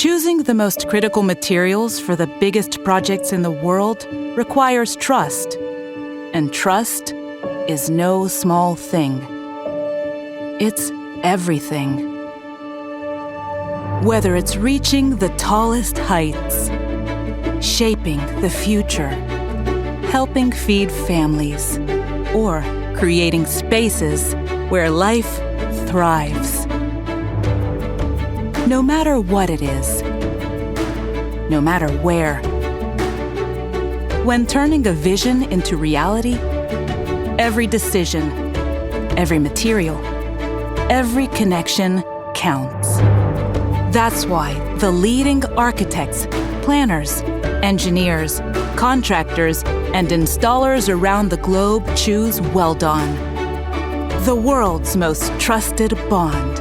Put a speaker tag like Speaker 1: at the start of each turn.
Speaker 1: Choosing the most critical materials for the biggest projects in the world requires trust, and trust is no small thing. It's everything. Whether it's reaching the tallest heights, shaping the future, helping feed families, or creating spaces where life thrives. No matter what it is, no matter where. When turning a vision into reality, every decision, every material, every connection counts. That's why the leading architects, planners, engineers, contractors, and installers around the globe choose Weld-On, the world's most trusted bond.